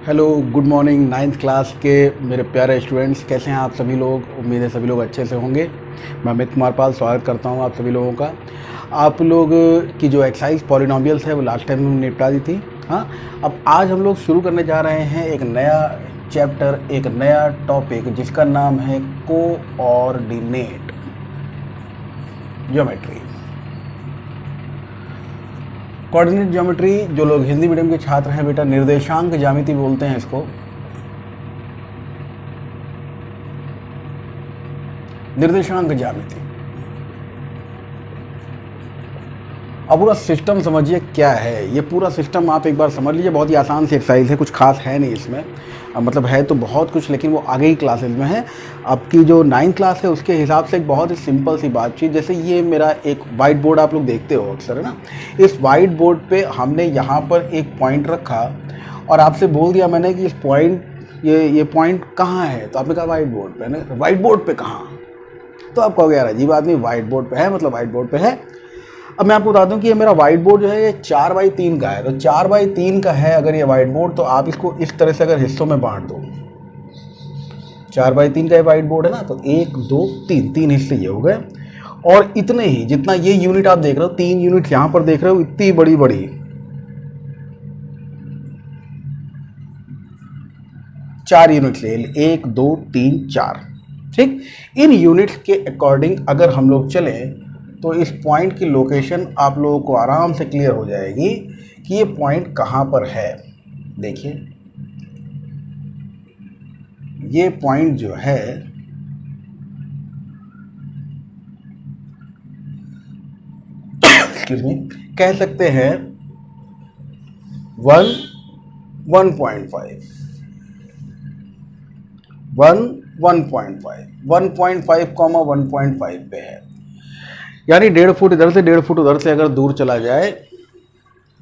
Hello, good morning. Ninth class के मेरे प्यारे स्टूडेंट्स, कैसे हैं आप सभी लोग? उम्मीद है सभी लोग अच्छे से होंगे। मैं अमित कुमार पाल स्वागत करता हूं आप सभी लोगों का। आप लोग की जो एक्सरसाइज पॉलिनोमियल्स है वो लास्ट टाइम हमने निपटा दी थी। हाँ, अब आज हम लोग शुरू करने जा रहे हैं एक नया चैप्टर, एक नया टॉपिक जिसका नाम है कोऑर्डिनेट ज्योमेट्री। कोऑर्डिनेट ज्योमेट्री, जो लोग हिंदी मीडियम के छात्र हैं बेटा, निर्देशांक ज्यामिति बोलते हैं इसको। निर्देशांक ज्यामिति। अब पूरा सिस्टम समझिए क्या है। ये पूरा सिस्टम आप एक बार समझ लीजिए। बहुत ही आसान सी एक्सरसाइज है, कुछ खास है नहीं इसमें। मतलब है तो बहुत कुछ, लेकिन वो आगे ही क्लासेस में है। आपकी जो 9th क्लास है उसके हिसाब से एक बहुत ही सिंपल सी बातचीत। जैसे ये मेरा एक वाइट बोर्ड आप लोग देखते हो अक्सर, है ना। इस वाइट बोर्ड पे हमने यहाँ पर एक पॉइंट रखा और आपसे बोल दिया मैंने कि इस पॉइंट ये पॉइंट कहाँ है। तो आपने कहा वाइट बोर्ड पे। ना वाइट बोर्ड पे कहाँ? तो आप कहोगे यार अजीब आदमी, वाइट बोर्ड पे है मतलब वाइट बोर्ड पे है। अब मैं आपको बता दूं कि ये मेरा वाइट बोर्ड जो है ये 4x3 का है। तो 4x3 का है अगर ये वाइट बोर्ड, तो आप इसको इस तरह से अगर हिस्सों में बांट दो। 4x3 का ये वाइट बोर्ड है ना, तो 1 2 3 3 हिस्से ये हो गए। और इतने ही, जितना ये यूनिट आप देख रहे हो, 3 यूनिट यहां पर देख रहे हो, इतनी बड़ी बड़ी 4 यूनिट ले, 1 2 3 4। ठीक, इन यूनिट्स के अकॉर्डिंग अगर हम लोग चलें तो इस पॉइंट की लोकेशन आप लोगों को आराम से क्लियर हो जाएगी कि ये पॉइंट कहाँ पर है। देखिए ये पॉइंट जो है एक्सक्यूज मी, कह सकते हैं 1 1.5 1 1.5 1.5 1.5 पे है। यानी 1.5 फुट इधर से 1.5 फुट उधर से अगर दूर चला जाए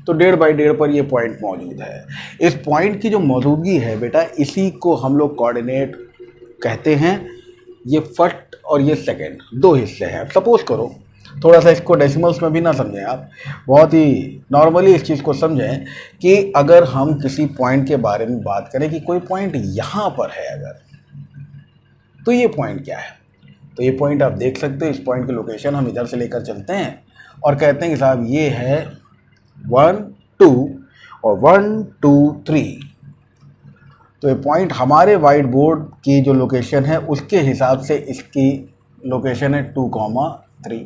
तो 1.5 पर ये पॉइंट मौजूद है। इस पॉइंट की जो मौजूदगी है बेटा, इसी को हम लोग कोऑर्डिनेट कहते हैं। ये फर्स्ट और ये सेकंड दो हिस्से हैं। सपोज करो, थोड़ा सा इसको डेसिमल्स में भी ना समझें आप, बहुत ही नॉर्मली इस चीज़ को समझें कि अगर हम किसी पॉइंट के बारे में बात करें कि कोई पॉइंट यहाँ पर है अगर, तो ये पॉइंट क्या है। तो ये पॉइंट आप देख सकते हो। इस पॉइंट की लोकेशन हम इधर से लेकर चलते हैं और कहते हैं कि साहब ये है 1 2 और 1 2 3। तो ये पॉइंट हमारे वाइट बोर्ड की जो लोकेशन है उसके हिसाब से इसकी लोकेशन है 2, 3।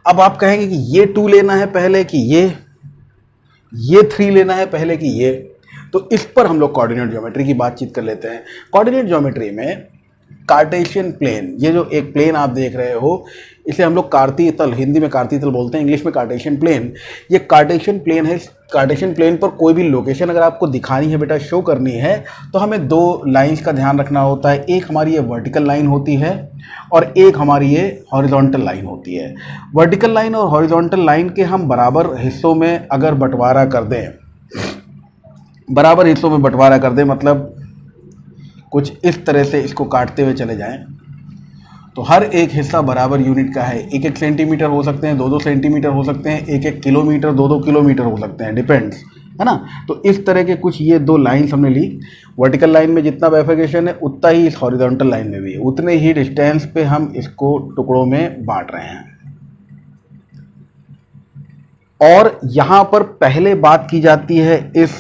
अब आप कहेंगे कि ये 2 लेना है पहले कि ये 3 लेना है पहले कि ये। तो इस पर हम लोग कोऑर्डिनेट ज्योमेट्री की बातचीत कर लेते हैं। कोऑर्डिनेट ज्योमेट्री में कार्टेशियन प्लेन, ये जो एक प्लेन आप देख रहे हो, इसे हम लोग कार्तीय तल, हिंदी में कार्तीय तल बोलते हैं, इंग्लिश में कार्टेशियन प्लेन। ये कार्टेशियन प्लेन है। कार्टेशियन प्लेन पर कोई भी लोकेशन अगर आपको दिखानी है बेटा, शो करनी है, तो हमें 2 लाइंस का ध्यान रखना होता है। एक हमारी ये वर्टिकल लाइन होती है और एक हमारी ये हॉरिजॉन्टल लाइन होती है। वर्टिकल लाइन और हॉरिजॉन्टल लाइन के हम बराबर हिस्सों में अगर बंटवारा कर दें, मतलब कुछ इस तरह से इसको काटते हुए चले जाएं, तो हर एक हिस्सा बराबर यूनिट का है। 1-1 सेंटीमीटर हो सकते हैं, 2-2 सेंटीमीटर हो सकते हैं, 1-1 किलोमीटर, 2-2 किलोमीटर हो सकते हैं, डिपेंड्स, है ना। तो इस तरह के कुछ ये 2 लाइन्स हमने ली। वर्टिकल लाइन में जितना बाइफरकेशन है उतना ही इस हॉरिजॉन्टल लाइन में भी है, उतने ही डिस्टेंस पे हम इसको टुकड़ों में बांट रहे हैं। और यहाँ पर पहले बात की जाती है इस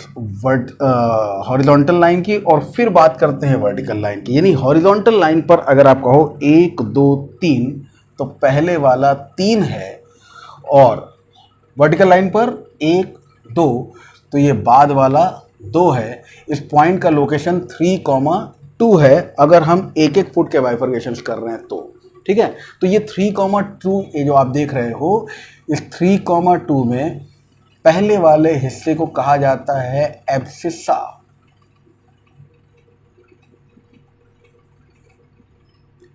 हॉरिजॉन्टल लाइन की और फिर बात करते हैं वर्टिकल लाइन की। यानी हॉरिजॉन्टल लाइन पर अगर आप कहो 1 2 3, तो पहले वाला 3 है, और वर्टिकल लाइन पर 1 2, तो ये बाद वाला 2 है। इस पॉइंट का लोकेशन 3, 2 है अगर हम 1-1 फुट के बाइफरकेशंस कर रहे हैं तो। ठीक है, तो ये 3, 2 ये जो आप देख रहे हो, इस 3, 2 में पहले वाले हिस्से को कहा जाता है एब्सिसा।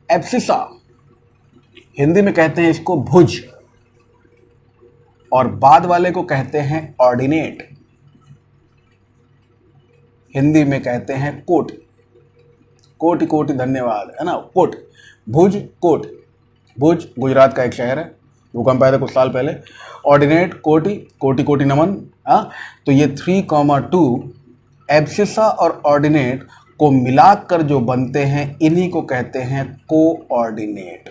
एब्सिसा हिंदी में कहते हैं इसको भुज, और बाद वाले को कहते हैं ऑर्डिनेट, हिंदी में कहते हैं कोट। कोटि कोटि धन्यवाद, है ना। कोट, भुज, कोट। भुज गुजरात का एक शहर है, भूकंप आया था कुछ साल पहले। ऑर्डिनेट कोटि, कोटि कोटि नमन। तो ये 3, 2 एब्सिसा और ऑर्डिनेट को मिलाकर जो बनते हैं इन्हीं को कहते हैं कोऑर्डिनेट।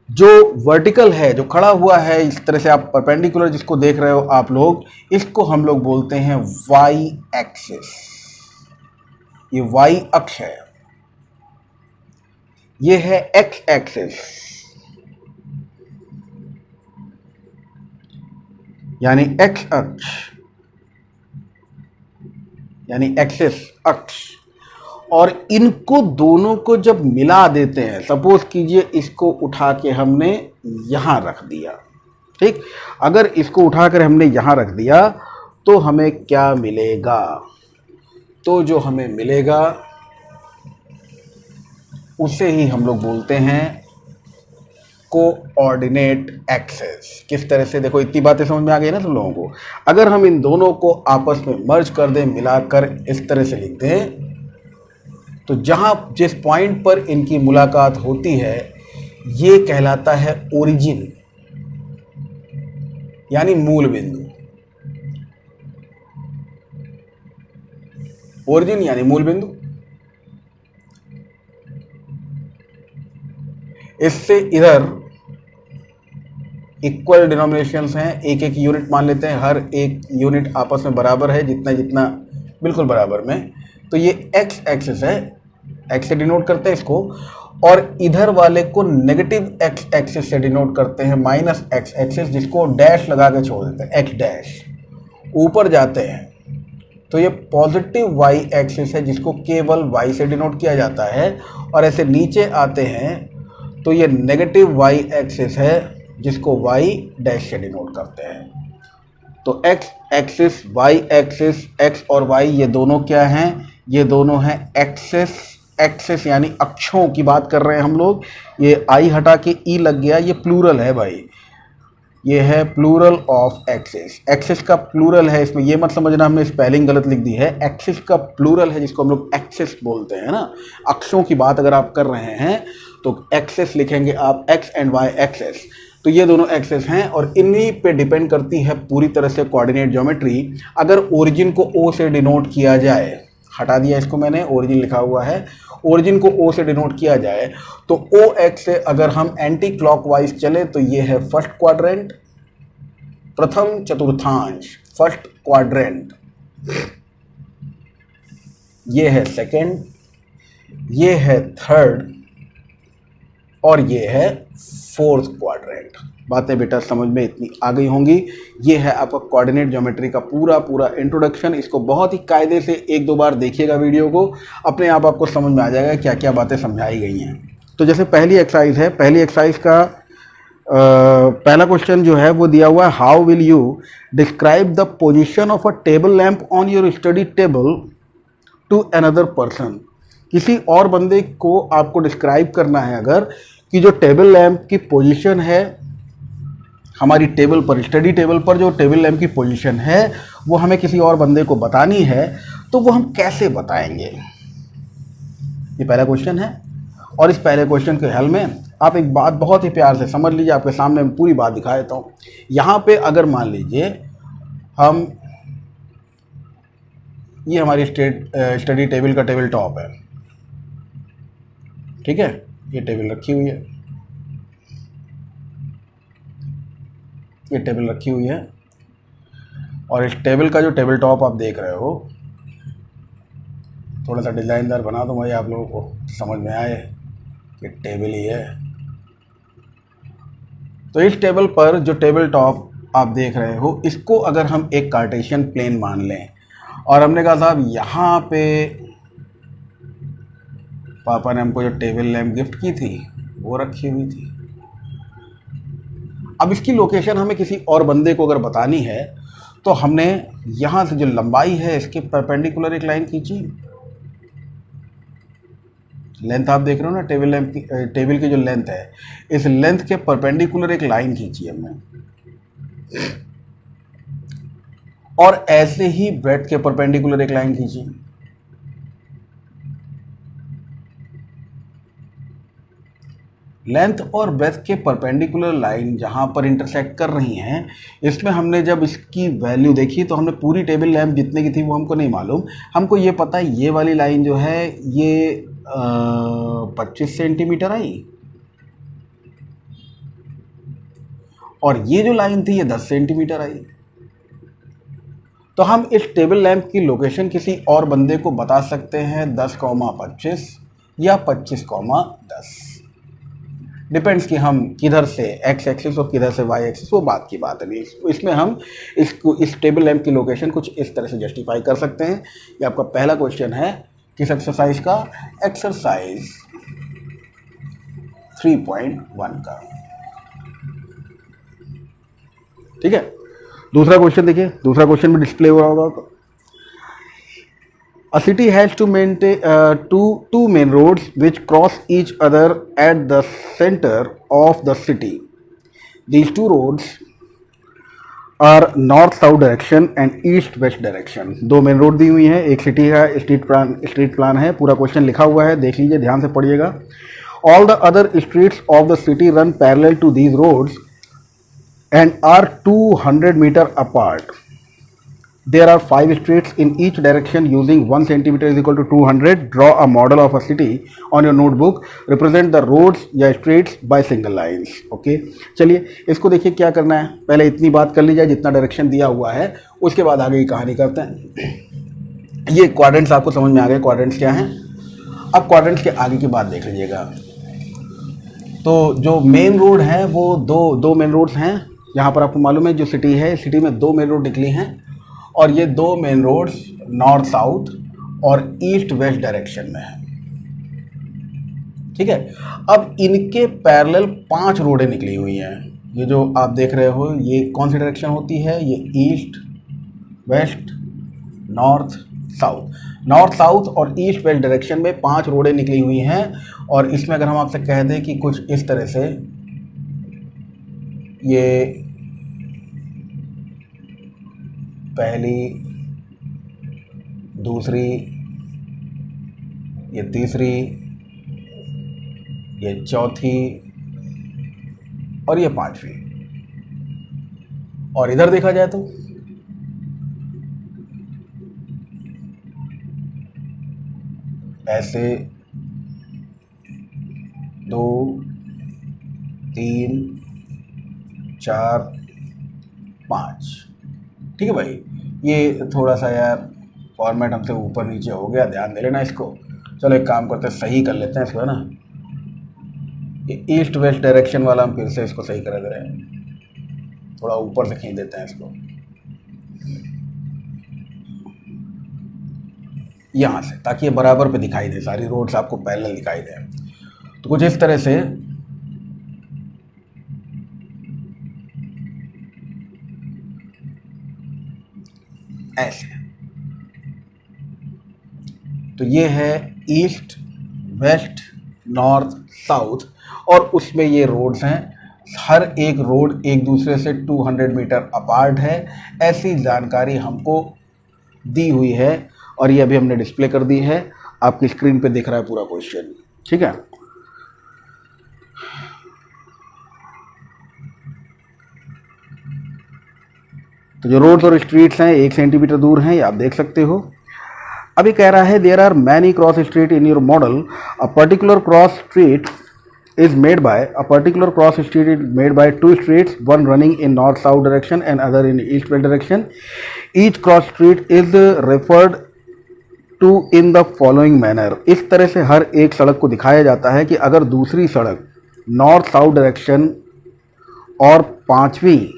जो वर्टिकल है, जो खड़ा हुआ है इस तरह से, आप परपेंडिकुलर जिसको देख रहे हो आप लोग, इसको हम लोग बोलते हैं वाई एक्सिस। ये वाई अक्ष है। ये है एक्स एक्सिस, यानी एक्स अक्ष, यानी एक्सिस अक्ष। और इनको दोनों को जब मिला देते हैं, सपोज कीजिए इसको उठा के हमने यहां रख दिया, ठीक, अगर इसको उठाकर हमने यहां रख दिया तो हमें क्या मिलेगा? तो जो हमें मिलेगा उसे ही हम लोग बोलते हैं कोऑर्डिनेट एक्सिस। किस तरह से, देखो इतनी बातें समझ में आ गई ना तुम लोगों को। अगर हम इन दोनों को आपस में मर्ज कर दें, मिलाकर इस तरह से लिख दें, तो जहां जिस पॉइंट पर इनकी मुलाकात होती है ये कहलाता है ओरिजिन, यानी मूल बिंदु। ओरिजिन यानी मूल बिंदु। इससे इधर इक्वल डिनोमिनेशंस हैं, एक एक यूनिट मान लेते हैं, हर एक यूनिट आपस में बराबर है, जितना जितना बिल्कुल बराबर में। तो ये एक्स एक्सिस है, एक्स से डिनोट करते हैं इसको, और इधर वाले को नेगेटिव एक्स एक्सिस से डिनोट करते हैं, माइनस एक्स एक्सिस, जिसको डैश लगा के छोड़ देते हैं, एक्स डैश। ऊपर जाते हैं तो ये पॉजिटिव वाई एक्सिस है, जिसको केवल वाई से डिनोट किया जाता है, और ऐसे नीचे आते हैं तो ये नेगेटिव वाई एक्सिस है, जिसको वाई डैश से डिनोट करते हैं। तो x axis, y axis, x और वाई ये दोनों क्या हैं? ये दोनों हैं एक्सिस। एक्सिस यानी अक्षों की बात कर रहे हैं हम लोग। ये आई हटा के ई लग गया, ये प्लूरल है भाई, ये है प्लूरल ऑफ एक्सिस। एक्सिस का प्लूरल है, इसमें ये मत समझना हमने स्पेलिंग गलत लिख दी है। एक्सिस का प्लूरल है, जिसको हम लोग एक्सिस बोलते हैं ना। अक्षों की बात अगर आप कर रहे हैं तो एक्सिस लिखेंगे आप, एक्स एंड वाई एक्सिस। तो ये दोनों एक्सिस हैं और इन्हीं पे डिपेंड करती है पूरी तरह से कोऑर्डिनेट ज्योमेट्री। अगर ओरिजिन को ओ से डिनोट किया जाए, हटा दिया इसको मैंने, ओरिजिन लिखा हुआ है, ओरिजिन को ओ से डिनोट किया जाए तो ओ एक्स से अगर हम एंटी क्लॉकवाइज चले तो ये है फर्स्ट क्वाड्रेंट, प्रथम चतुर्थांश, फर्स्ट क्वाड्रेंट। ये है सेकंड, ये है थर्ड, और ये है फोर्थ क्वाड्रेंट। बातें बेटा समझ में इतनी आ गई होंगी। ये है आपका कोऑर्डिनेट ज्योमेट्री का पूरा पूरा इंट्रोडक्शन। इसको बहुत ही कायदे से एक दो बार देखिएगा वीडियो को, अपने आप आपको समझ में आ जाएगा क्या क्या बातें समझाई गई हैं। तो जैसे पहली एक्सरसाइज है, पहली एक्सरसाइज का पहला क्वेश्चन जो है वो दिया हुआ है, how will you describe the position of a table lamp on your study table to another person. किसी और बंदे को आपको डिस्क्राइब करना है अगर, कि जो टेबल लैम्प की पोजीशन है हमारी टेबल पर, स्टडी टेबल पर जो टेबल लैम्प की पोजीशन है वो हमें किसी और बंदे को बतानी है, तो वो हम कैसे बताएंगे? ये पहला क्वेश्चन है। और इस पहले क्वेश्चन के हल में आप एक बात बहुत ही प्यार से समझ लीजिए, आपके सामने मैं पूरी बात दिखा देता हूँ। यहाँ पे अगर मान लीजिए हम, ये हमारी स्टडी टेबल का टेबल टॉप है, ठीक है, ये टेबल रखी हुई है, ये टेबल रखी हुई है, और इस टेबल का जो टेबल टॉप आप देख रहे हो, थोड़ा सा डिज़ाइनदार बना दूँ भाई आप लोगों को समझ में आए कि टेबल ही है। तो इस टेबल पर जो टेबल टॉप आप देख रहे हो, इसको अगर हम एक कार्टेशियन प्लेन मान लें, और हमने कहा साहब यहाँ पे पापा ने हमको जो टेबल लैम्प गिफ्ट की थी वो रखी हुई थी। अब इसकी लोकेशन हमें किसी और बंदे को अगर बतानी है तो हमने यहाँ से जो लंबाई है इसके परपेंडिकुलर एक लाइन खींची। लेंथ आप देख रहे हो ना टेबल लैम्प की, टेबल की जो लेंथ है, इस लेंथ के परपेंडिकुलर एक लाइन खींची हमने, और ऐसे ही ब्रेड्थ के परपेंडिकुलर एक लाइन खींची। लेंथ और ब्रेथ के परपेंडिकुलर लाइन जहाँ पर इंटरसेक्ट कर रही हैं, इसमें हमने जब इसकी वैल्यू देखी तो हमने पूरी टेबल लेंथ जितने की थी वो हमको नहीं मालूम। हमको ये पता है ये वाली लाइन जो है ये 25 सेंटीमीटर आई और ये जो लाइन थी ये 10 सेंटीमीटर आई। तो हम इस टेबल लैंप की लोकेशन किसी और बंदे को बता सकते हैं 10,25 या 25,10, डिपेंड्स कि हम किधर से एक्स एक्सिस और किधर से वाई एक्सिस, वो बात की बात नहीं। इसमें हम इस टेबल लैंप की लोकेशन कुछ इस तरह से जस्टिफाई कर सकते हैं। ये आपका पहला क्वेश्चन है किस एक्सरसाइज का, एक्सरसाइज 3.1 का। ठीक है, दूसरा क्वेश्चन देखिए, दूसरा क्वेश्चन भी डिस्प्ले हो रहा होगा। A city has to maintain two main roads which cross each other at the center of the city. These two roads are north-south direction and east-west direction. दो मेन रोड दी हुई हैं, एक city का street plan है, पूरा question लिखा हुआ है, देख लीजिए, ध्यान से पढ़िएगा। All the other streets of the city run parallel to these roads and are 200 meter apart. There are 5 streets in each direction using 1 centimeter is equal to 200. Draw a model of a city on your notebook. Represent the roads या streets by single lines. Okay? चलिए इसको देखिए क्या करना है, पहले इतनी बात कर ली जाए जितना डायरेक्शन दिया हुआ है, उसके बाद आगे की कहानी करते हैं। ये क्वाड्रेंट्स आपको समझ में आ गए, क्वाड्रेंट्स क्या हैं। अब क्वाड्रेंट्स के आगे की बात देख लीजिएगा। तो जो मेन रोड है वो दो मेन रोड्स हैं। यहाँ पर आपको मालूम है जो सिटी है, सिटी में 2 मेन रोड निकली हैं और ये 2 मेन रोड्स नॉर्थ साउथ और ईस्ट वेस्ट डायरेक्शन में है। ठीक है, अब इनके पैरेलल 5 रोडें निकली हुई हैं। ये जो आप देख रहे हो ये कौन सी डायरेक्शन होती है, ये ईस्ट वेस्ट नॉर्थ साउथ और ईस्ट वेस्ट डायरेक्शन में 5 रोडें निकली हुई हैं। और इसमें अगर हम आपसे कह दें कि कुछ इस तरह से ये पहली, दूसरी, ये तीसरी, ये चौथी और ये 5वीं, और इधर देखा जाए तो ऐसे 2 3 4 5। ठीक है भाई, ये थोड़ा सा यार फॉर्मेट हमसे ऊपर नीचे हो गया, ध्यान दे लेना इसको। चलो एक काम करते हैं, सही कर लेते हैं इसको, है ना। ये ईस्ट वेस्ट डायरेक्शन वाला हम फिर से इसको सही करा दे रहे हैं, थोड़ा ऊपर से खींच देते हैं इसको यहाँ से, ताकि ये बराबर पे दिखाई दे, सारी रोड्स आपको पैरेलल दिखाई दे। तो कुछ इस तरह से ऐसे। तो ये है ईस्ट वेस्ट नॉर्थ साउथ और उसमें ये रोड्स हैं, हर एक रोड एक दूसरे से 200 मीटर अपार्ट है। ऐसी जानकारी हमको दी हुई है और ये अभी हमने डिस्प्ले कर दी है, आपकी स्क्रीन पे दिख रहा है पूरा क्वेश्चन। ठीक है, तो जो रोड्स और स्ट्रीट्स हैं 1 सेंटीमीटर दूर हैं, ये आप देख सकते हो। अभी कह रहा है there are many cross street in your model, a particular cross street is made by a particular cross street is made by 2 streets, one running in north south direction and other in east west direction. Each cross street is referred to in the following manner. इस तरह से हर एक सड़क को दिखाया जाता है कि अगर दूसरी सड़क नॉर्थ साउथ डायरेक्शन और 5वीं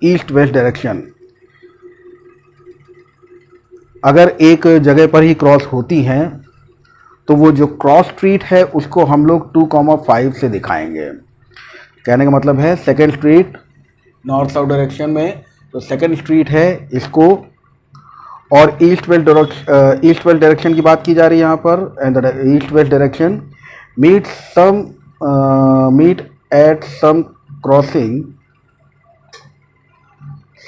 ईस्ट वेस्ट डायरेक्शन अगर एक जगह पर ही क्रॉस होती हैं तो वो जो क्रॉस स्ट्रीट है उसको हम लोग 2,5 से दिखाएंगे। कहने का मतलब है second street north south direction में, तो सेकेंड स्ट्रीट है इसको, और ईस्ट वेस्ट डायरेक्शन की बात की जा रही है यहाँ पर, and east west direction meet at some crossing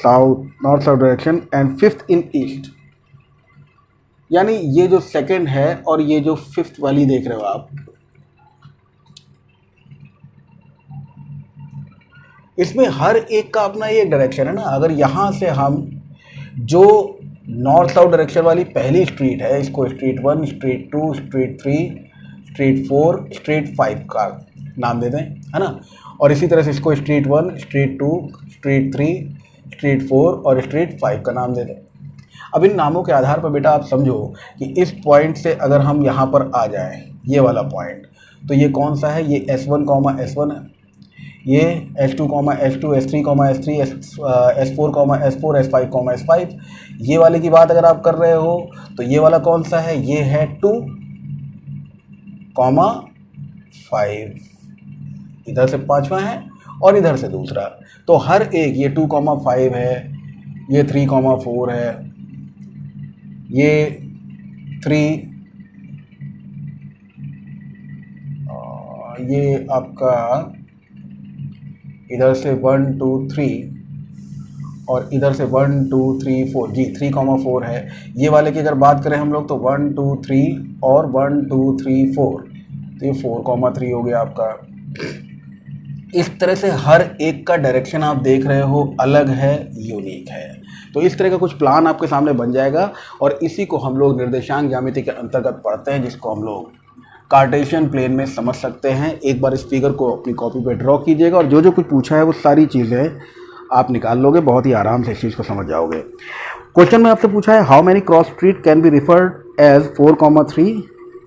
north south direction and 5th in east. यानी ये जो सेकंड है और ये जो 5th वाली देख रहे हो आप, इसमें हर एक का अपना एक डायरेक्शन है ना। अगर यहाँ से हम जो नॉर्थ साउथ डायरेक्शन वाली पहली स्ट्रीट है, इसको street 1, street 2, street 3, street 4, street 5 का नाम दे दें, है ना। और इसी तरह से इसको स्ट्रीट 1, स्ट्रीट 2, स्ट्रीट 3, स्ट्रीट 4 और स्ट्रीट 5 का नाम दे दें। अब इन नामों के आधार पर बेटा आप समझो कि इस पॉइंट से अगर हम यहाँ पर आ जाएं, ये वाला पॉइंट, तो ये कौन सा है, ये S1, S1 है, ये S2, S2, S3, S3, S4, S4, S5, S5। ये वाले की बात अगर आप कर रहे हो तो ये वाला कौन सा है, ये है 2, 5, इधर से पांचवा है और इधर से दूसरा। तो हर एक, ये 2, 5 है, ये 3, 4 है, ये 3, ये आपका इधर से 1, 2, 3 और इधर से 1, 2, 3, 4, जी 3, 4 है। ये वाले की अगर बात करें हम लोग तो 1, 2, 3 और 1, 2, 3, 4, तो ये 4, 3 हो गया आपका। इस तरह से हर एक का डायरेक्शन आप देख रहे हो अलग है, यूनिक है। तो इस तरह का कुछ प्लान आपके सामने बन जाएगा और इसी को हम लोग निर्देशांक ज्यामिति के अंतर्गत पढ़ते हैं, जिसको हम लोग कार्टेशियन प्लेन में समझ सकते हैं। एक बार इस फिगर को अपनी कॉपी पे ड्रॉ कीजिएगा और जो जो कुछ पूछा है वो सारी चीज़ें आप निकाल लोगे, बहुत ही आराम से इस चीज़ को समझ जाओगे। क्वेश्चन में आपसे पूछा है how many cross street can be referred as 4, 3,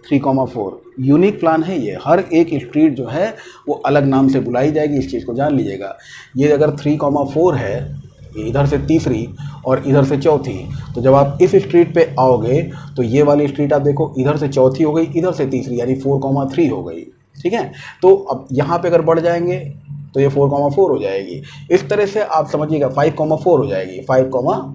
3, 4। Unique plan है ये, हर एक स्ट्रीट जो है वो अलग नाम से बुलाई जाएगी, इस चीज़ को जान लीजिएगा। ये अगर 3, 4 है, इधर से तीसरी और इधर से चौथी, तो जब आप इस स्ट्रीट पे आओगे तो ये वाली स्ट्रीट आप देखो, इधर से चौथी हो गई, इधर से तीसरी, यानी 4, 3 हो गई, ठीक है। तो अब यहाँ पे अगर बढ़ जाएंगे तो ये 4, 4 हो जाएगी। इस तरह से आप समझिएगा 5, 4 हो जाएगी, 5,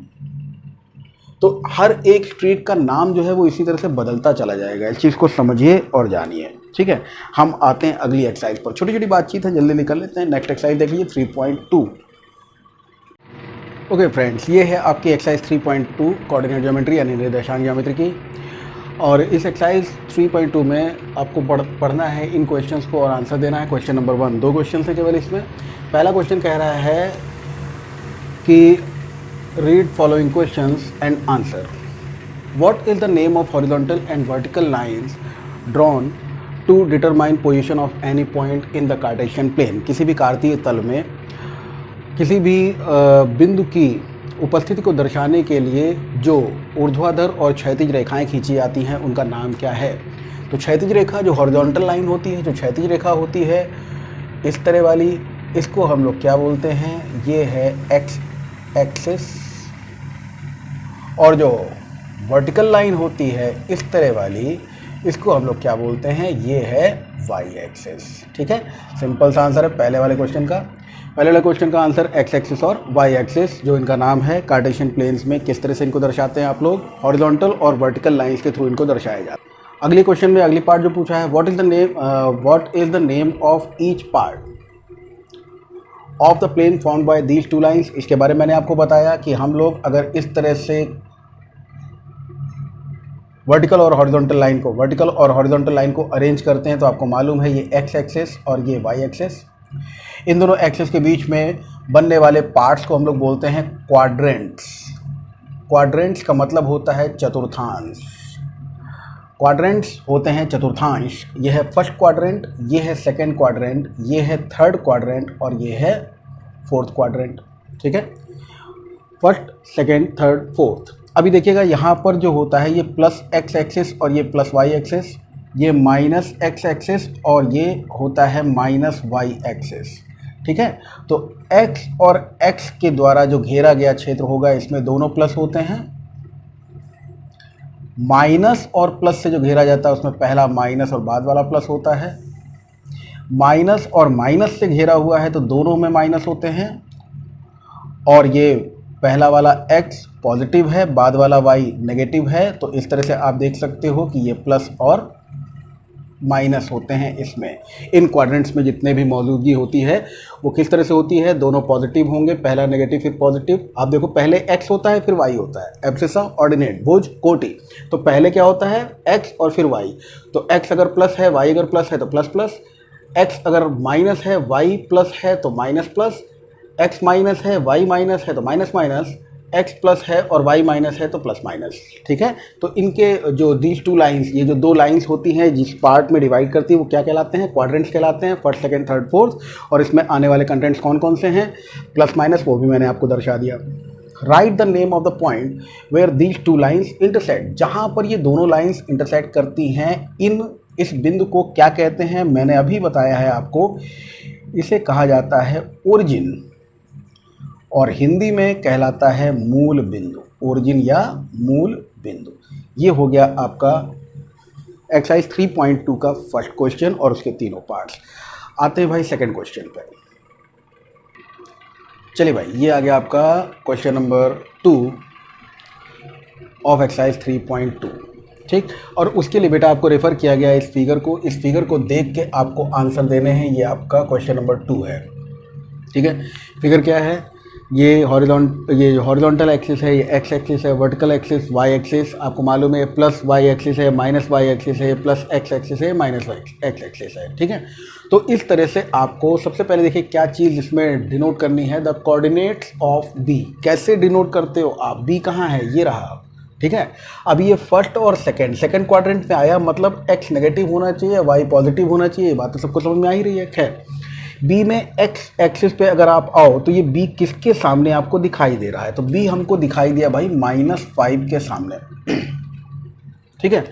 तो हर एक स्ट्रीट का नाम जो है वो इसी तरह से बदलता चला जाएगा। इस चीज़ को समझिए और जानिए, ठीक है। हम आते हैं अगली एक्सरसाइज पर, छोटी छोटी बातचीत है, जल्दी निकल लेते हैं। नेक्स्ट एक्सरसाइज देख लीजिए 3.2। ओके फ्रेंड्स, ये है आपकी एक्सरसाइज 3.2 कोऑर्डिनेट ज्योमेट्री यानी निर्देशांक ज्योमेट्री की। और इस एक्सरसाइज 3.2 में आपको पढ़ना है इन क्वेश्चंस को और आंसर देना है। क्वेश्चन नंबर 1, 2 क्वेश्चन है केवल इसमें। पहला क्वेश्चन कह रहा है कि read following questions and answer. What is the name of horizontal and vertical lines drawn to determine position of any point in the Cartesian plane. किसी भी कार्तीय तल में किसी भी बिंदु की उपस्थिति को दर्शाने के लिए जो ऊर्ध्वाधर और क्षैतिज रेखाएं खींची जाती हैं उनका नाम क्या है। तो क्षैतिज रेखा जो हॉरिजॉन्टल लाइन होती है, जो क्षैतिज रेखा होती है इस तरह वाली, इसको हम लोग क्या बोलते हैं, ये है एक्स एक्सिस। और जो वर्टिकल लाइन होती है इस तरह वाली, इसको हम लोग क्या बोलते हैं, ये है वाई एक्सिस, ठीक है। सिंपल सा आंसर है पहले वाले क्वेश्चन का। पहले वाले क्वेश्चन का आंसर एक्स एक्सिस और वाई एक्सिस जो इनका नाम है कार्टेशियन प्लेन्स में किस तरह से इनको दर्शाते हैं आप लोग, हॉरिजॉन्टल और वर्टिकल लाइंस के थ्रू इनको दर्शाया जाता है। अगले क्वेश्चन में अगली पार्ट जो पूछा है, what is the name of each part of the plane formed by these two lines. इसके बारे में मैंने आपको बताया कि हम लोग अगर इस तरह से वर्टिकल और हॉरिजॉन्टल लाइन को अरेंज करते हैं तो आपको मालूम है ये एक्स एक्सिस और ये वाई एक्सिस। इन दोनों एक्सिस के बीच में बनने वाले पार्ट्स को हम लोग बोलते हैं क्वाड्रेंट्स। क्वाड्रेंट्स का मतलब होता है चतुर्थांश। क्वाड्रेंट्स होते हैं चतुर्थांश। ये है फर्स्ट क्वाड्रेंट, ये है सेकंड क्वाड्रेंट, ये है थर्ड क्वाड्रेंट और ये है फोर्थ क्वाड्रेंट, ठीक है। First, second, third, fourth. अभी देखिएगा यहाँ पर जो होता है ये प्लस एक्स एक्सिस और ये प्लस वाई एक्सिस, ये माइनस एक्स एक्सिस और ये होता है माइनस वाई एक्सिस, ठीक है। तो x और x के द्वारा जो घेरा गया क्षेत्र होगा इसमें दोनों प्लस होते हैं। माइनस और प्लस से जो घेरा जाता है उसमें पहला माइनस और बाद वाला प्लस होता है। माइनस और माइनस से घेरा हुआ है तो दोनों में माइनस होते हैं। और ये पहला वाला x पॉजिटिव है, बाद वाला y नेगेटिव है। तो इस तरह से आप देख सकते हो कि ये प्लस और माइनस होते हैं इसमें। इन क्वाड्रेंट्स में जितने भी मौजूदगी होती है वो किस तरह से होती है, दोनों पॉजिटिव होंगे, पहला नेगेटिव फिर पॉजिटिव। आप देखो पहले x होता है फिर y होता है, एब्सिसा ऑर्डिनेट भुज कोटि। तो पहले क्या होता है x और फिर y। तो x अगर प्लस है, y अगर प्लस है तो प्लस प्लस, x अगर माइनस है, y प्लस है तो माइनस प्लस, एक्स माइनस है, वाई माइनस है तो माइनस माइनस, एक्स प्लस है और वाई माइनस है तो प्लस माइनस, ठीक है। तो इनके जो दीज टू लाइंस, ये जो दो लाइंस होती हैं जिस पार्ट में डिवाइड करती है वो क्या कहलाते हैं, क्वाड्रेंट्स कहलाते हैं, फर्स्ट सेकंड थर्ड फोर्थ। और इसमें आने वाले कंटेंट्स कौन कौन से हैं, प्लस माइनस, वो भी मैंने आपको दर्शा दिया। Write the name of the point where these two lines intersect, जहाँ पर ये दोनों लाइंस इंटरसेक्ट करती हैं, इस बिंदु को क्या कहते हैं, मैंने अभी बताया है आपको, इसे कहा जाता है ओरिजिन, और हिंदी में कहलाता है मूल बिंदु, ओरिजिन या मूल बिंदु। ये हो गया आपका एक्सरसाइज 3.2 का फर्स्ट क्वेश्चन और उसके तीनों पार्ट्स। आते हैं भाई सेकंड क्वेश्चन पे। चलिए भाई, ये आ गया आपका क्वेश्चन नंबर 2 ऑफ एक्सरसाइज 3.2, ठीक। और उसके लिए बेटा आपको रेफर किया गया है इस फिगर को देख के आपको आंसर देने हैं। ये आपका क्वेश्चन नंबर 2 है, ठीक है। फिगर क्या है, ये हॉरिजॉन्टल एक्सिस है, ये एक्स एक्सिस है, वर्टिकल एक्सिस वाई एक्सिस, आपको मालूम है प्लस वाई एक्सिस है, माइनस वाई एक्सिस है, प्लस एक्स एक्सिस है, माइनस एक्स एक्सिस है, ठीक है। तो इस तरह से आपको सबसे पहले देखिए क्या चीज़ इसमें डिनोट करनी है, द कोऑर्डिनेट्स ऑफ बी। कैसे डिनोट करते हो आप, बी कहाँ है, ये रहा, ठीक है। अब ये फर्स्ट और सेकंड क्वाड्रेंट में आया, मतलब एक्स नेगेटिव होना चाहिए, वाई पॉजिटिव होना चाहिए, बात तो सबको समझ में आ ही रही है। खैर, बी में एक्स एक्सिस पे अगर आप आओ तो ये बी किसके सामने आपको दिखाई दे रहा है, तो बी हमको दिखाई दिया भाई -5 के सामने, ठीक है।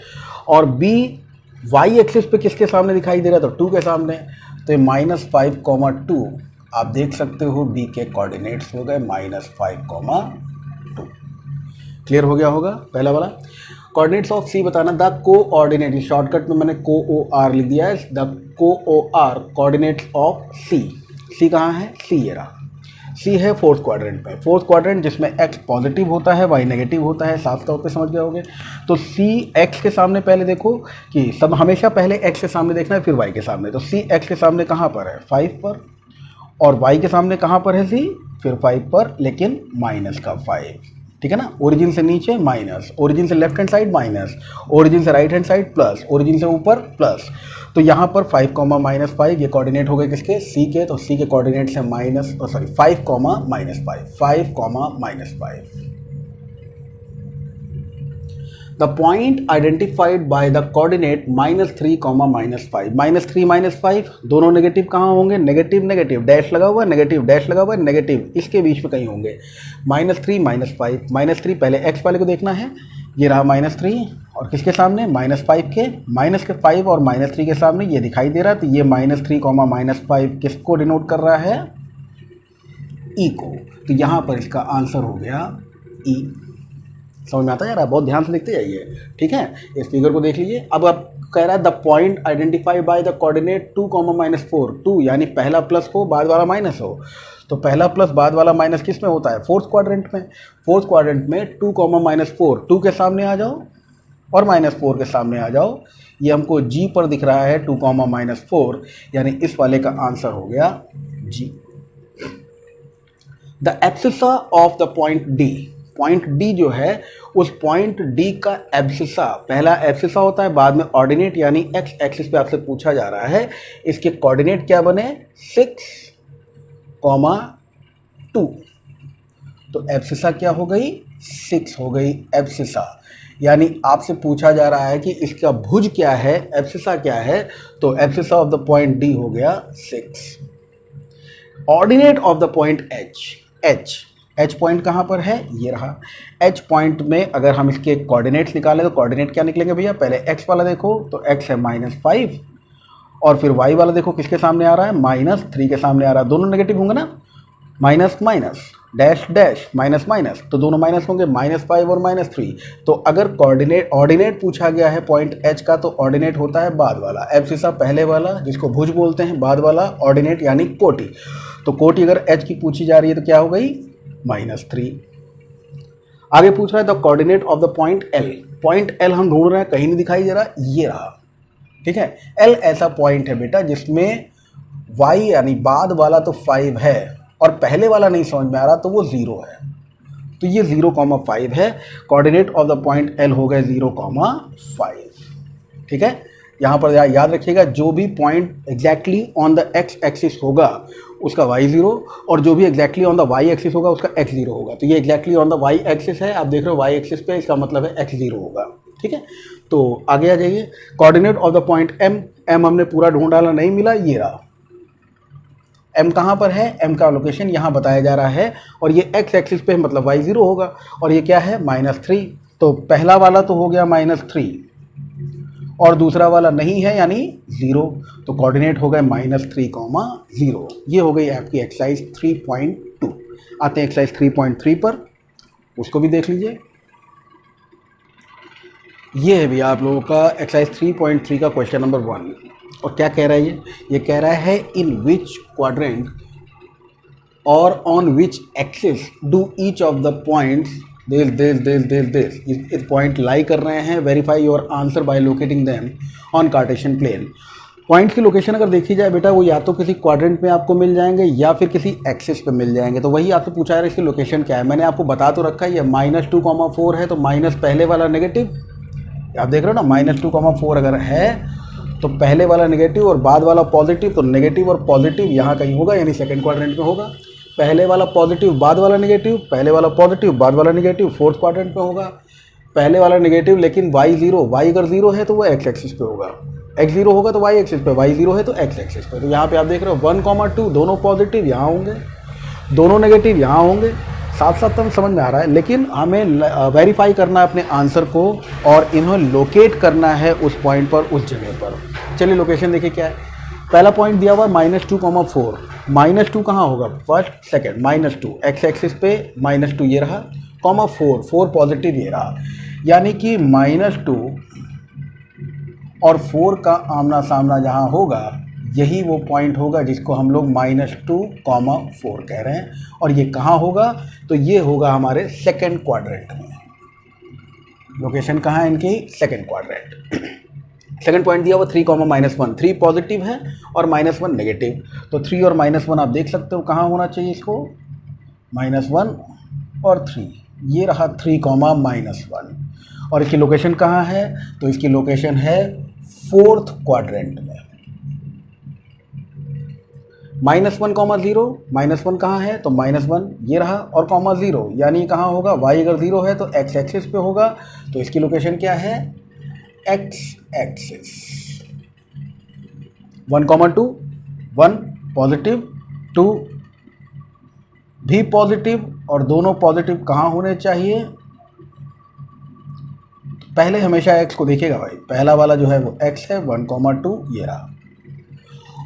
और बी वाई एक्सिस पे किसके सामने दिखाई दे रहा है, तो 2 के सामने। तो ये -5, 2 आप देख सकते हो बी के कोऑर्डिनेट्स हो गए -5, 2। क्लियर हो गया होगा पहला वाला। कोऑर्डिनेट्स ऑफ सी बताना, द कोऑर्डिनेट, शॉर्टकट में मैंने COOR लिख दिया है, द COOR कोऑर्डिनेट्स ऑफ सी। सी कहाँ है, सी ये रहा, सी है फोर्थ क्वाड्रेंट में, फोर्थ क्वाड्रेंट जिसमें एक्स पॉजिटिव होता है, वाई नेगेटिव होता है, साफ तौर पे समझ गए होगे। तो सी एक्स के सामने पहले देखो कि सब हमेशा पहले एक्स के सामने देखना है फिर वाई के सामने, तो सी एक्स के सामने कहाँ पर है, 5 पर, और वाई के सामने कहाँ पर है सी, फिर 5 पर, लेकिन माइनस का 5, ठीक है ना। ओरिजिन से नीचे माइनस, ओरिजिन से left hand side minus, origin से right hand side plus, origin से ऊपर प्लस। तो यहाँ पर 5, -5 ये कोऑर्डिनेट हो गए किसके, सी के। तो सी के कोऑर्डिनेट से 5, -5 -5। The point identified by the coordinate -3, -5, -3 दोनों नेगेटिव कहाँ होंगे, नेगेटिव नेगेटिव डैश लगा हुआ है, नेगेटिव डैश लगा हुआ है, नेगेटिव इसके बीच में कहीं होंगे। -3 -5, -3 पहले एक्स वाले को देखना है, ये रहा -3, और किसके सामने, -5 के, -5 और -3 के सामने ये दिखाई दे रहा है। तो ये -3, -5 किसको डिनोट कर रहा है, ई को। तो यहाँ पर इसका आंसर हो गया ई। समझ में आता है यार, बहुत ध्यान से देखते जाइए, ठीक है। इस फिगर को देख लीजिए। अब आप कह रहा है the point identified by the coordinate 2, -4, 2 यानी पहला प्लस हो बाद वाला माइनस हो। तो पहला प्लस बाद वाला माइनस किस में होता है, फोर्थ क्वाड्रेंट में। फोर्थ क्वाड्रेंट में 2, -4, 2 के सामने आ जाओ और -4 के सामने आ जाओ। ये हमको जी पर दिख रहा है 2, -4, यानी इस वाले का आंसर हो गया जी। The abscissa of the point D, point D जो है उस पॉइंट डी का एब्सिसा, पहला एब्सिसा होता है, बाद में ऑर्डिनेट यानी एक्स एक्सिस पे आपसे पूछा जा रहा है इसके कोऑर्डिनेट क्या बने, 6, 2। तो एब्सिसा क्या हो गई, 6 हो गई एब्सिसा। यानी आपसे पूछा जा रहा है कि इसका भुज क्या है, एब्सिसा क्या है, तो abscissa of the point D हो गया 6। Ordinate of the point H point कहाँ पर है, ये रहा। एच पॉइंट में अगर हम इसके कोऑर्डिनेट्स निकालें तो कोऑर्डिनेट क्या निकलेंगे भैया, पहले एक्स वाला देखो तो एक्स है -5, और फिर वाई वाला देखो किसके सामने आ रहा है, -3 के सामने आ रहा है। दोनों नेगेटिव होंगे ना, minus minus dash dash minus minus, तो दोनों माइनस होंगे, -5 और -3। तो अगर कोऑर्डिनेट ऑर्डिनेट पूछा गया है पॉइंट एच का तो ऑर्डिनेट होता है बाद वाला, एब्सिसा पहले वाला जिसको भुज बोलते हैं, बाद वाला ऑर्डिनेट यानी कोटि। तो कोटि अगर एच की पूछी जा रही है तो क्या हो गई, -3। आगे पूछ रहा है the coordinate of the point L. Point L हम ढूंढ रहे हैं, कहीं नहीं दिखाई दे रहा, ये रहा, ठीक है। एल ऐसा पॉइंट है बेटा जिसमें y यानी बाद वाला तो 5 है और पहले वाला नहीं समझ में आ रहा तो वो 0 है। तो ये 0,5 है। Coordinate of the point L हो गए 0,5, ठीक है। यहाँ पर याद रखिएगा जो भी point exactly on the x axis होगा उसका y0, और जो भी exactly on the y axis होगा उसका x0 होगा। तो ये exactly on the y axis है, आप देख रहे हो y एक्सिस पे, इसका मतलब है x0 होगा। ठीक है, तो आगे आ जाइए। Coordinate of the point m, m हमने पूरा ढूंढ डाला, नहीं मिला, ये रहा m कहाँ पर है, m का लोकेशन यहाँ बताया जा रहा है, और ये x एक्सिस पे मतलब y0 होगा, और ये क्या है -3। तो पहला वाला तो हो गया -3 और दूसरा वाला नहीं है यानी 0, तो कोऑर्डिनेट हो गए -3, 0। ये हो गई आपकी एक्सरसाइज 3.2। आते हैं एक्सरसाइज 3.3 पर, उसको भी देख लीजिए। ये है भी आप लोगों का एक्सरसाइज 3.3 का क्वेश्चन नंबर 1, और क्या कह रहा है ये कह रहा है इन विच क्वाड्रेंट और on which axis do each of the points this इस पॉइंट लाई कर रहे हैं, verify your answer by locating them on Cartesian plane. Point की लोकेशन अगर देखी जाए बेटा, वो या तो किसी क्वाड्रेंट में आपको मिल जाएंगे या फिर किसी एक्सिस पे मिल जाएंगे। तो वही आपसे पूछा है इसकी लोकेशन क्या है, मैंने आपको बता तो रखा है, ये -2,4 है, तो माइनस पहले वाला नेगेटिव, आप देख रहे हो ना, -2,4 अगर है तो पहले वाला नेगेटिव और बाद वाला पॉजिटिव, तो नेगेटिव और पॉजिटिव यहाँ कहीं होगा, यानी सेकंड क्वाड्रेंट में होगा। पहले वाला पॉजिटिव बाद वाला नेगेटिव, पहले वाला पॉजिटिव बाद वाला नेगेटिव फोर्थ क्वाड्रेंट में होगा। पहले वाला नेगेटिव लेकिन y0, y अगर 0 है तो वो x एक्सिस पे होगा, x0 होगा तो y एक्सिस पे, y0 है तो x एक्सिस पे। तो यहाँ पे आप देख रहे हो 1,2 दोनों पॉजिटिव यहाँ होंगे, दोनों नेगेटिव यहाँ होंगे, साथ साथ तो समझ में आ रहा है, लेकिन हमें वेरीफाई करना है अपने आंसर को, और इन्हें लोकेट करना है उस पॉइंट पर, उस जगह पर। चलिए लोकेशन देखिए क्या है। पहला पॉइंट दिया हुआ -2,4, -2 कहाँ होगा, फर्स्ट सेकंड, -2 x एक्सिस पे -2 ये रहा, ,4 पॉजिटिव ये रहा, यानी कि -2 और 4 का आमना सामना जहाँ होगा यही वो पॉइंट होगा जिसको हम लोग -2,4 कह रहे हैं, और ये कहाँ होगा, तो ये होगा हमारे सेकंड क्वाड्रेंट में। लोकेशन कहाँ है इनकी, सेकंड क्वाड्रेंट। सेकंड पॉइंट दिया हुआ 3, -1, 3 पॉजिटिव है और -1 नेगेटिव, तो 3 और -1 आप देख सकते हो कहाँ होना चाहिए इसको, -1 और 3, ये रहा 3, -1, और इसकी लोकेशन कहाँ है, तो इसकी लोकेशन है फोर्थ क्वाड्रेंट में। -1,0, -1 कहाँ है, तो -1 ये रहा, और ,0 यानी कहाँ होगा, y अगर 0 है तो x एक्सिस पे होगा, तो इसकी लोकेशन क्या है, x एक्सिस। 1,2, 1 पॉजिटिव, 2 भी पॉजिटिव, और दोनों पॉजिटिव कहाँ होने चाहिए, पहले हमेशा x को देखिएगा भाई, पहला वाला जो है वो x है, 1,2 ये रहा,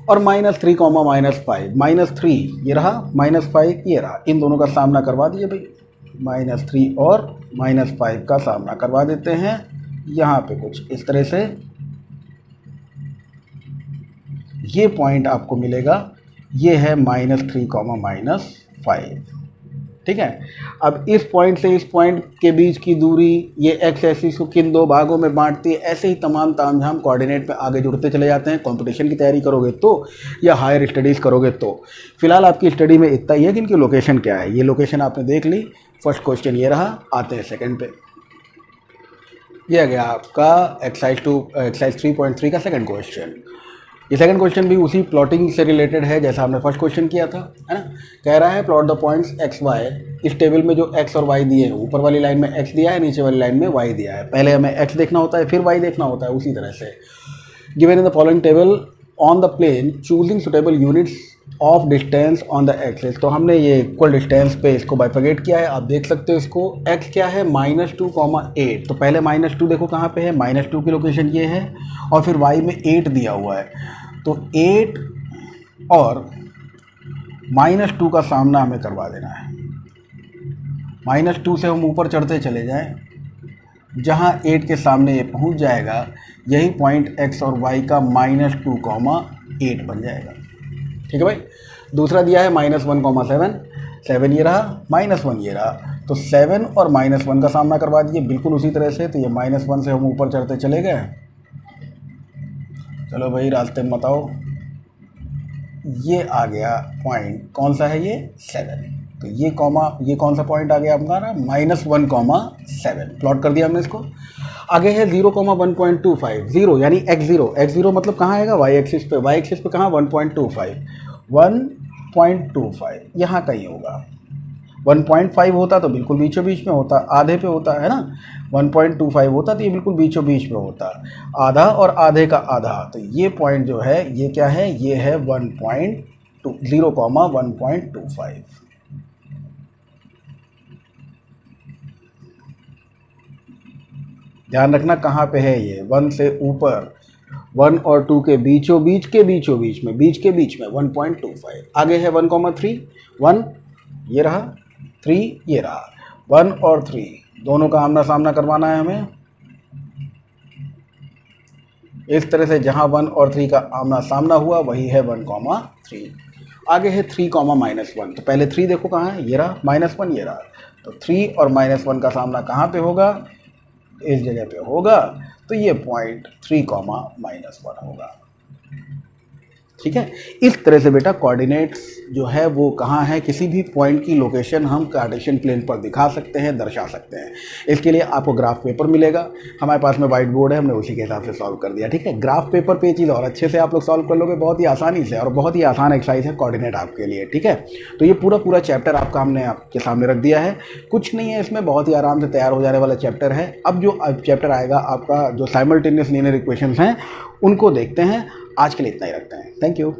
और -3, -5, -3 ये रहा, -5 ये रहा, इन दोनों का सामना करवा दीजिए भाई, -3 और -5 का सामना करवा देते हैं यहाँ पे कुछ इस तरह से, ये पॉइंट आपको मिलेगा, ये है -3, -5। ठीक है, अब इस पॉइंट से इस पॉइंट के बीच की दूरी, ये x एक्सिस को किन दो भागों में बांटती है, ऐसे ही तमाम तामझाम कोऑर्डिनेट में आगे जुड़ते चले जाते हैं। कंपटीशन की तैयारी करोगे तो, या हायर स्टडीज़ करोगे तो। फिलहाल आपकी स्टडी में इतना ही है कि इनकी लोकेशन क्या है। ये लोकेशन आपने देख ली, फर्स्ट क्वेश्चन ये रहा। आते हैं सेकेंड पे, ये आ गया आपका एक्सरसाइज 3.3 का सेकंड क्वेश्चन। ये सेकंड क्वेश्चन भी उसी प्लॉटिंग से रिलेटेड है जैसा हमने फर्स्ट क्वेश्चन किया था, है ना। कह रहा है plot the points x y. इस टेबल में जो एक्स और वाई दिए हैं, ऊपर वाली लाइन में एक्स दिया है, नीचे वाली लाइन में वाई दिया है। पहले हमें एक्स देखना होता है, फिर वाई देखना होता है। उसी तरह से given in the following table on the plane choosing suitable units of distance on the axis. तो हमने ये इक्वल डिस्टेंस पे इसको बाइफरकेट किया है। आप देख सकते हो इसको, x क्या है -2,8। तो पहले -2 देखो कहाँ पे है, -2 की लोकेशन ये है, और फिर y में 8 दिया हुआ है। तो 8 और -2 का सामना हमें करवा देना है। -2 से हम ऊपर चढ़ते चले जाएं, जहाँ 8 के सामने ये पहुँच जाएगा, यही पॉइंट x और y का -2,8 बन जाएगा। ठीक है भाई। दूसरा दिया है -1,7, 7 ये रहा, -1 ये रहा। तो 7 और -1 का सामना करवा दीजिए बिल्कुल उसी तरह से। तो ये -1 से हम ऊपर चढ़ते चले गए। चलो भाई रास्ते में बताओ, ये आ गया पॉइंट, कौन सा है ये, 7। तो ये कौन सा पॉइंट आ गया हमारा, -1,7। प्लॉट कर दिया हमने इसको। आगे है 0,1.25, 0 यानी x0 मतलब कहाँ आएगा, y एक्सिस पे। y एक्सिस पे कहाँ, 1.25, 1 0.25 यहाँ कहीं होगा। 1.5 होता तो बिल्कुल बीचों बीच में होता, आधे पे होता है ना। 1.25 होता तो ये बिल्कुल बीचों बीच में होता, आधा और आधे का आधा। तो ये पॉइंट जो है ये क्या है, ये है 0,125। ध्यान रखना कहाँ पे है ये, 1 से ऊपर, 1 और 2 के बीचों बीच के बीचों बीच में, बीच के बीच में 1.25। आगे है 1,3, 1 ये रहा, 3 ये रहा। 1 और 3 दोनों का आमना सामना करवाना है हमें इस तरह से, जहाँ 1 और 3 का आमना सामना हुआ वही है 1,3। आगे है 3, -1। तो पहले 3 देखो कहाँ है, ये रहा, -1 ये रहा। तो 3 और -1 का सामना कहाँ पे होगा, इस जगह पे होगा। तो ये पॉइंट 3, -1 होगा। ठीक है, इस तरह से बेटा कोऑर्डिनेट्स जो है वो कहाँ है, किसी भी पॉइंट की लोकेशन हम कार्टेशियन प्लेन पर दिखा सकते हैं, दर्शा सकते हैं। इसके लिए आपको ग्राफ पेपर मिलेगा, हमारे पास में वाइट बोर्ड है, हमने उसी के हिसाब से सॉल्व कर दिया। ठीक है, ग्राफ पेपर पे ये चीज़ और अच्छे से आप लोग सॉल्व कर लोगे, बहुत ही आसानी से, और बहुत ही आसान एक्सरसाइज है कोऑर्डिनेट आपके लिए। ठीक है, तो ये पूरा चैप्टर आपका हमने आपके सामने रख दिया है, कुछ नहीं है इसमें, बहुत ही आराम से तैयार हो जाने वाला चैप्टर है। अब जो चैप्टर आएगा आपका, जो साइमल्टेनियस लीनियर इक्वेशंस हैं, उनको देखते हैं। आज के लिए इतना ही रखते हैं। Thank you.